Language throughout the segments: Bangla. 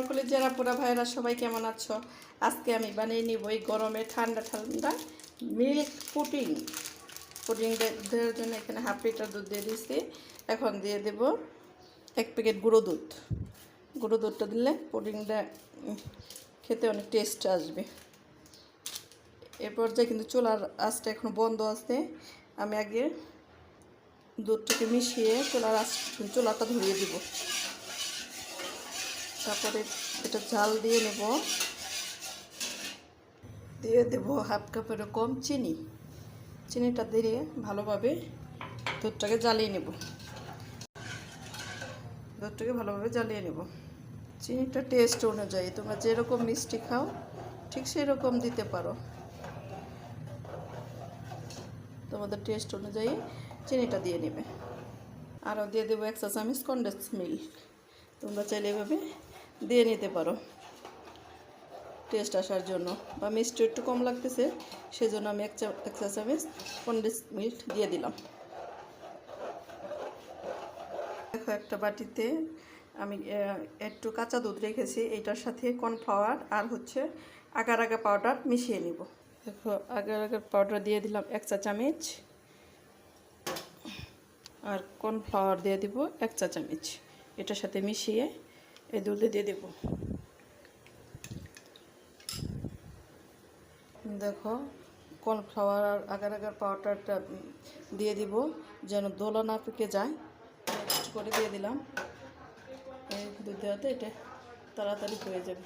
কলিজারা পুরা ভাইরা সবাই কেমন আছো? আজকে আমি বানিয়ে নিব এই গরমে ঠান্ডা ঠান্ডা মিল্ক পুডিং। পুডিং দেওয়ার জন্য এখানে হাফ লিটার দুধ দিয়ে দিয়েছি। এখন দিয়ে দেব 1 প্যাকেট গুঁড়ো দুধ। গুঁড়ো দুধটা দিলে পুডিংটা খেতে অনেক টেস্ট আসবে। এরপর যে কিন্তু চুলার আঁচটা এখন বন্ধ আছে। আমি আগে দুধটাকে মিশিয়ে চুলাটা ধরিয়ে দিব। তারপরে এটা জাল দিয়ে নেব, দিয়ে দেব হাফ কাপের কম চিনিটা দিয়ে ভালোভাবে দুধটাকে জ্বালিয়ে নেব। চিনিটা টেস্ট অনুযায়ী তোমরা যেরকম মিষ্টি খাও ঠিক সেই রকম দিতে পারো। তোমাদের টেস্ট অনুযায়ী চিনিটা দিয়ে নেবে। আরও দিয়ে দেবো 1 চা চামচ কনডেন্স মিল্ক। তোমরা চাইলে এভাবে দিয়ে নিতে পারো টেস্ট আসার জন্য, বা মিষ্টি একটু কম লাগতেছে সেজন্য আমি 1 চা চামচ কনডেন্স মিল্ক দিয়ে দিলাম। দেখো একটা বাটিতে আমি একটু কাঁচা দুধ রেখেছি, এইটার সাথে কর্নফ্লাওয়ার আর হচ্ছে আগার আগা পাউডার মিশিয়ে নিব। দেখো আগার আগা পাউডার দিয়ে দিলাম 1 চা চামচ, আর কর্নফ্লাওয়ার দিয়ে দিব 1 চা চামচ। এটার সাথে মিশিয়ে এই দুধে দিয়ে দেব। দেখো কর্নফ্লাওয়ার আর আগার আগার পাউডারটা দিয়ে দিব যেন দোলা না পেকে যায়। মিক্সড করে দিয়ে দিলাম। এই দুধ দেওয়াতে এটা তাড়াতাড়ি হয়ে যাবে।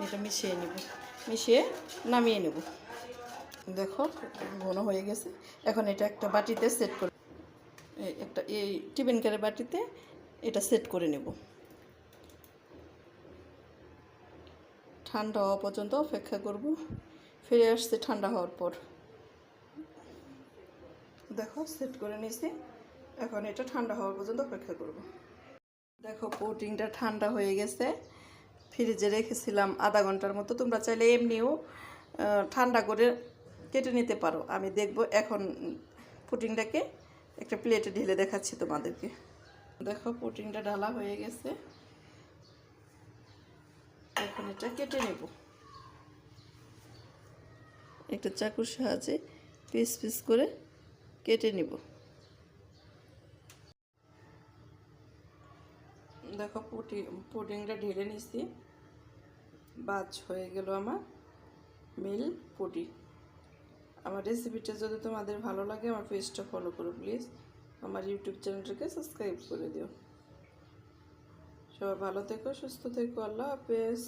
এটা মিশিয়ে নামিয়ে নেব। দেখো ঘন হয়ে গেছে। এখন এটা একটা বাটিতে সেট করে, এই টিফিন কারের বাটিতে এটা সেট করে নেব। ঠান্ডা হওয়া পর্যন্ত অপেক্ষা করব। ফিরে আসছে ঠান্ডা হওয়ার পর। দেখো সেট করে নিয়েছি। এখন এটা ঠান্ডা হওয়ার পর্যন্ত অপেক্ষা করব। দেখো পুডিংটা ঠান্ডা হয়ে গেছে। ফ্রিজে রেখেছিলাম আধা ঘন্টার মতো। তোমরা চাইলে এমনিও ঠান্ডা করে কেটে নিতে পারো। আমি দেখব এখন পুডিংটাকে একটা প্লেটে ঢেলে দেখাচ্ছি তোমাদেরকে। দেখো পুডিংটা ঢালা হয়ে গেছে। এখন এটা কেটে নেব। একটা চাকুর সাহায্যে পিস পিস করে কেটে নেব। দেখো পুডিংটা ঢেলে নিছি। বাজ হয়ে গেল আমার মিল্ক পুডিং। আমার রেসিপিটা যদি তোমাদের ভালো লাগে আমার পেজটা ফলো করো প্লিজ। আমার ইউটিউব চ্যানেলটাকে সাবস্ক্রাইব করে দিও। সবাই ভালো থেকো, সুস্থ থেকো। আল্লাহ হাফেজ।